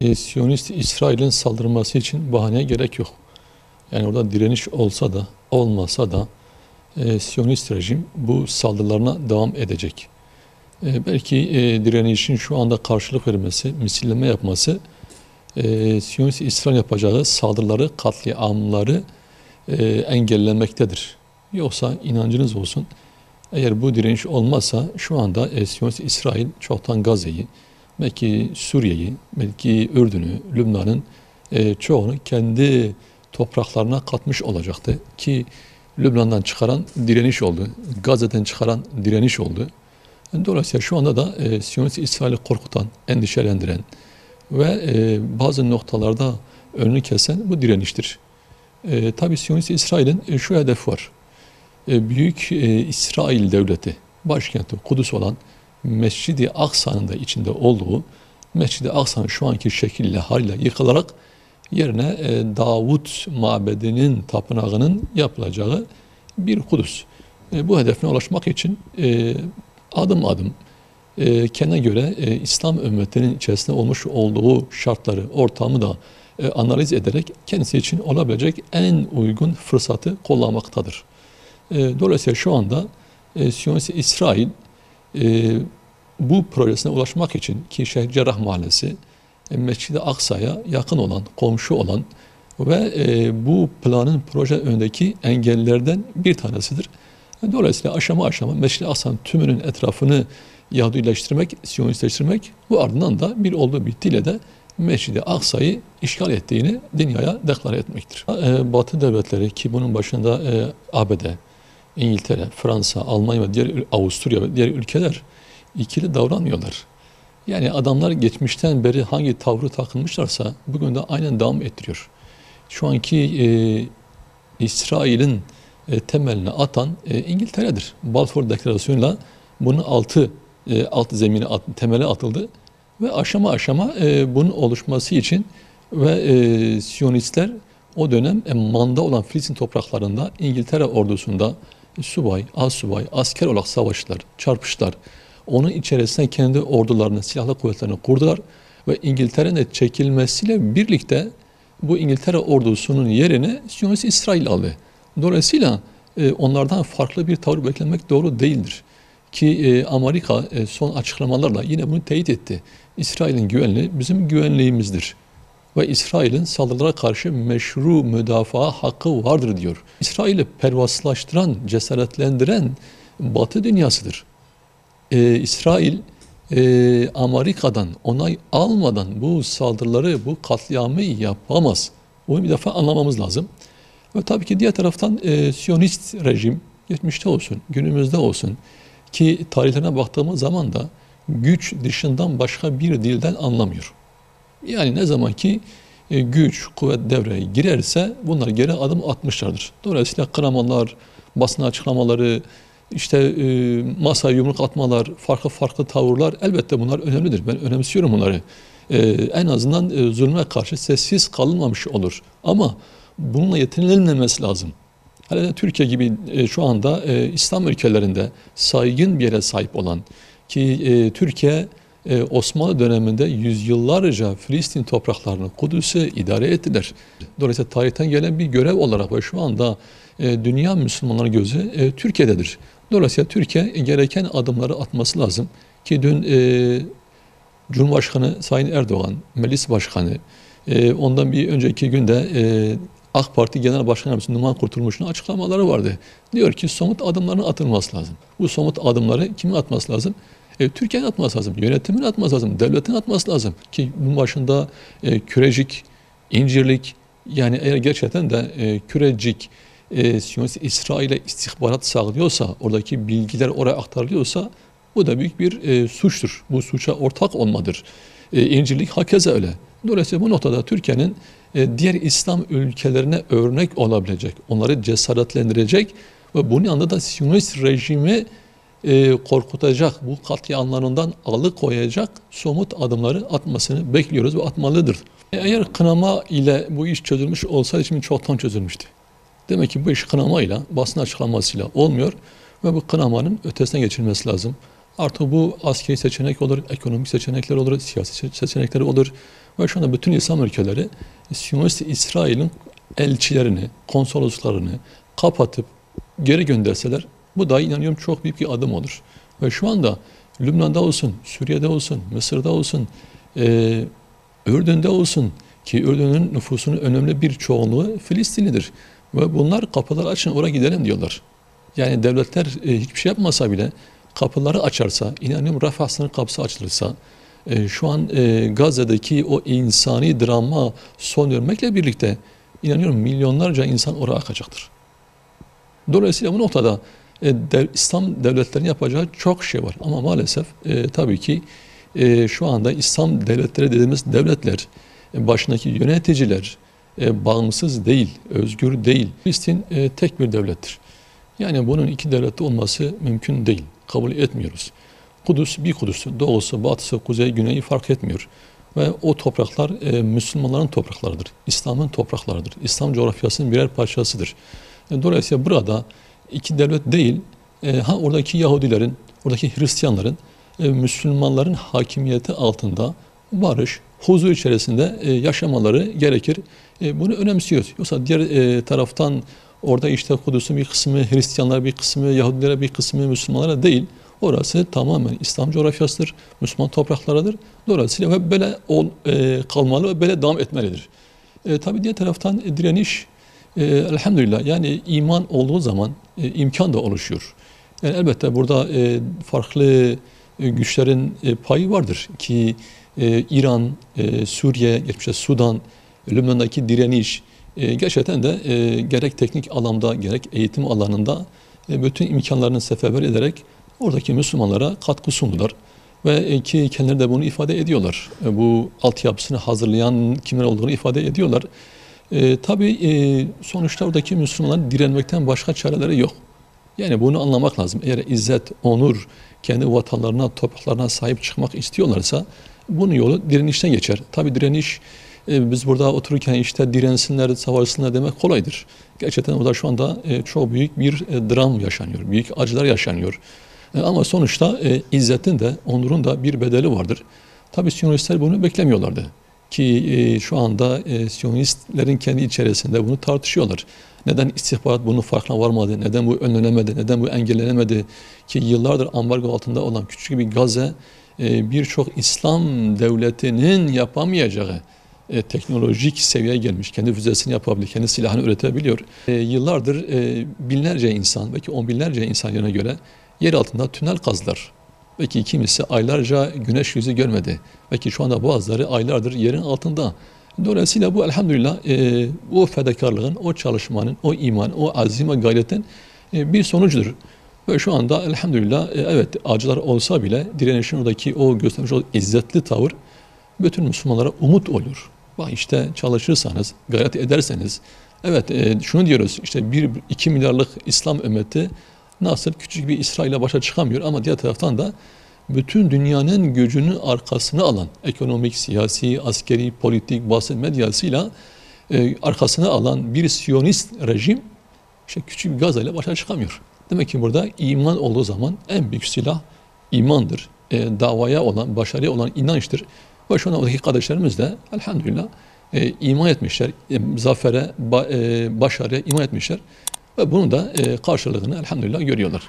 Siyonist İsrail'in saldırması için bahaneye gerek yok. Yani orada direniş olsa da olmasa da Siyonist rejim bu saldırılarına devam edecek. Belki direnişin şu anda karşılık vermesi, misilleme yapması Siyonist İsrail yapacağı saldırıları, katliamları engellemektedir. Yoksa inancınız olsun, eğer bu direniş olmazsa şu anda Siyonist İsrail çoktan Gazze'yi, belki Suriye'yi, belki Ürdün'ü, Lübnan'ın çoğunu kendi topraklarına katmış olacaktı. Ki Lübnan'dan çıkaran direniş oldu, Gazze'den çıkaran direniş oldu. Dolayısıyla şu anda da Siyonist İsrail'i korkutan, endişelendiren ve bazı noktalarda önünü kesen bu direniştir. Tabii Siyonist İsrail'in şu hedefi var. Büyük İsrail devleti, başkenti Kudüs olan Mescid-i Aksa'nın da içinde olduğu Mescid-i Aksa'nın şu anki şekliyle, haliyle yıkılarak yerine Davut mabedinin tapınağının yapılacağı bir Kudüs. Bu hedefine ulaşmak için adım adım kendine göre İslam ümmetinin içerisinde olmuş olduğu şartları, ortamı da analiz ederek kendisi için olabilecek en uygun fırsatı kullanmaktadır. Dolayısıyla şu anda Siyonist İsrail bu projesine ulaşmak için ki Şeyh Cerrah Mahallesi Mescid-i Aksa'ya yakın olan, komşu olan ve bu planın proje önündeki engellerden bir tanesidir. Dolayısıyla aşama aşama Mescid-i Aksa'nın tümünün etrafını Yahudileştirmek, Siyonistleştirmek, bu ardından da bir olduğu bittiyle de Mescid-i Aksa'yı işgal ettiğini dünyaya deklare etmektir. Batı devletleri ki bunun başında ABD, İngiltere, Fransa, Almanya ve diğer Avusturya ve diğer ülkeler ikili davranmıyorlar. Yani adamlar geçmişten beri hangi tavrı takılmışlarsa bugün de aynen devam ettiriyor. Şu anki İsrail'in temelini atan İngiltere'dir. Balfour Deklarasyonu'yla bunun alt zemine temeli atıldı ve aşama aşama bunun oluşması için ve Siyonistler o dönem manda olan Filistin topraklarında İngiltere ordusunda subay, assubay, asker olarak savaştılar, çarpıştılar. Onun içerisinde kendi ordularını, silahlı kuvvetlerini kurdular ve İngiltere'nin çekilmesiyle birlikte bu İngiltere ordusunun yerini Siyonist İsrail aldı. Dolayısıyla onlardan farklı bir tavır beklemek doğru değildir. Ki Amerika son açıklamalarla yine bunu teyit etti. İsrail'in güvenliği bizim güvenliğimizdir. Ve İsrail'in saldırılara karşı meşru müdafaa hakkı vardır diyor. İsrail'i pervasızlaştıran, cesaretlendiren Batı dünyasıdır. İsrail Amerika'dan onay almadan bu saldırıları, bu katliamı yapamaz. Bunu bir defa anlamamız lazım. Ve tabii ki diğer taraftan Siyonist rejim geçmişte olsun, günümüzde olsun ki tarihlerine baktığımız zaman da güç dışından başka bir dilden anlamıyor. Yani ne zaman ki güç, kuvvet devreye girerse bunlar geri adım atmışlardır. Dolayısıyla kınamalar, basın açıklamaları, işte masaya yumruk atmalar, farklı tavırlar elbette bunlar önemlidir. Ben önemsiyorum bunları. En azından zulme karşı sessiz kalınmamış olur. Ama bununla yetinilmemesi lazım. Hele Türkiye gibi şu anda İslam ülkelerinde saygın bir yere sahip olan ki Türkiye Osmanlı döneminde yüzyıllarca Filistin topraklarını, Kudüs'ü idare ettiler. Dolayısıyla tarihten gelen bir görev olarak ve şu anda dünya Müslümanların gözü Türkiye'dedir. Dolayısıyla Türkiye gereken adımları atması lazım. Ki dün Cumhurbaşkanı Sayın Erdoğan, Meclis Başkanı, ondan bir önceki günde AK Parti Genel Başkan Yardımcısı Numan Kurtulmuş'un açıklamaları vardı. Diyor ki somut adımların atılması lazım. Bu somut adımları kimin atması lazım? Türkiye'nin atması lazım, yönetimin atması lazım, devletin atması lazım. Ki bunun başında Kürecik, İncirlik, yani eğer gerçekten de Kürecik, Siyonist İsrail'e istihbarat sağlıyorsa, oradaki bilgiler oraya aktarılıyorsa bu da büyük bir suçtur. Bu suça ortak olmadır. İncirlik hakeza öyle. Dolayısıyla bu noktada Türkiye'nin diğer İslam ülkelerine örnek olabilecek, onları cesaretlendirecek ve bunun yanında da Siyonist rejimi korkutacak, bu katliamlarından alıkoyacak somut adımları atmasını bekliyoruz ve atmalıdır. Eğer kınama ile bu iş çözülmüş olsaydı şimdi çoktan çözülmüştü. Demek ki bu iş kınamayla, basın açıklamasıyla olmuyor ve bu kınamanın ötesine geçilmesi lazım. Artık bu askeri seçenek olur, ekonomik seçenekler olur, siyasi seçenekler olur. Ve şu anda bütün İslam ülkeleri Siyonist İsrail'in elçilerini, konsolosluklarını kapatıp geri gönderseler bu da inanıyorum çok büyük bir adım olur. Ve şu anda Lübnan'da olsun, Suriye'de olsun, Mısır'da olsun, Ürdün'de olsun ki Ürdün'ün nüfusunun önemli bir çoğunluğu Filistinlidir. Ve bunlar kapıları açın oraya gidelim diyorlar. Yani devletler hiçbir şey yapmasa bile kapıları açarsa, inanıyorum Rafah sınır kapısı açılırsa, şu an Gazze'deki o insani drama son vermekle birlikte inanıyorum milyonlarca insan oraya akacaktır. Dolayısıyla bu noktada İslam devletlerinin yapacağı çok şey var. Ama maalesef tabii ki şu anda İslam devletleri dediğimiz devletler, başındaki yöneticiler bağımsız değil, özgür değil. Filistin tek bir devlettir. Yani bunun iki devlette olması mümkün değil. Kabul etmiyoruz. Kudüs bir Kudüs. Doğusu, batısı, kuzeyi, güneyi fark etmiyor. Ve o topraklar Müslümanların topraklarıdır. İslam'ın topraklarıdır. İslam coğrafyasının birer parçasıdır. Dolayısıyla burada iki devlet değil, oradaki Yahudilerin, oradaki Hristiyanların, Müslümanların hakimiyeti altında barış, huzur içerisinde yaşamaları gerekir. Bunu önemsiyoruz. Yoksa diğer taraftan orada işte Kudüs'ün bir kısmı Hristiyanlar, bir kısmı Yahudilere, bir kısmı Müslümanlara değil. Orası tamamen İslam coğrafyasıdır, Müslüman topraklarıdır. Dolayısıyla böyle kalmalı ve böyle devam etmelidir. Tabii diğer taraftan direniş, elhamdülillah yani iman olduğu zaman imkan da oluşuyor. Yani elbette burada farklı güçlerin payı vardır ki İran, Suriye, geçmişte Sudan, Lübnan'daki direniş gerçekten de gerek teknik alanda gerek eğitim alanında bütün imkanlarını seferber ederek oradaki Müslümanlara katkı sundular. Ve ki kendileri de bunu ifade ediyorlar. Bu altyapısını hazırlayan kimler olduğunu ifade ediyorlar. Tabii sonuçta oradaki Müslümanların direnmekten başka çareleri yok. Yani bunu anlamak lazım. Eğer izzet, onur, kendi vatanlarına, topraklarına sahip çıkmak istiyorlarsa bunun yolu direnişten geçer. Tabii direniş biz burada otururken işte dirensinler, savaşsınlar demek kolaydır. Gerçekten orada şu anda çok büyük bir dram yaşanıyor, büyük acılar yaşanıyor. Ama sonuçta izzetin de, onurun da bir bedeli vardır. Tabii Siyonistler bunu beklemiyorlardı. Ki şu anda Siyonistlerin kendi içerisinde bunu tartışıyorlar. Neden istihbarat bunun farkına varmadı, neden bu önlenemedi, neden bu engellenemedi? Ki yıllardır ambargo altında olan küçük bir Gazze birçok İslam devletinin yapamayacağı teknolojik seviyeye gelmiş. Kendi füzesini yapabiliyor, kendi silahını üretebiliyor. Yıllardır binlerce insan, belki on binlerce insan yerine göre yer altında tünel kazdılar. Belki kimisi aylarca güneş yüzü görmedi. Belki şu anda bazıları aylardır yerin altında. Dolayısıyla bu elhamdülillah o fedakarlığın, o çalışmanın, o iman, o azim ve gayretin bir sonucudur. Ve şu anda elhamdülillah evet acılar olsa bile direnişin oradaki o göstermiş olduğu izzetli tavır bütün Müslümanlara umut olur. Bak işte çalışırsanız, gayret ederseniz, evet şunu diyoruz işte 1-2 milyarlık İslam ümmeti nasıl küçük bir İsrail'e başa çıkamıyor ama diğer taraftan da bütün dünyanın gücünü arkasına alan ekonomik, siyasi, askeri, politik, basın medyasıyla arkasına alan bir Siyonist rejim işte küçük bir Gazze ile başa çıkamıyor. Demek ki burada iman olduğu zaman en büyük silah imandır. Davaya olan, başarıya olan inançtır. Ve şu an oradaki kardeşlerimiz de elhamdülillah iman etmişler. Zafere, başarıya iman etmişler. Ve bunun da karşılığını elhamdülillah görüyorlar.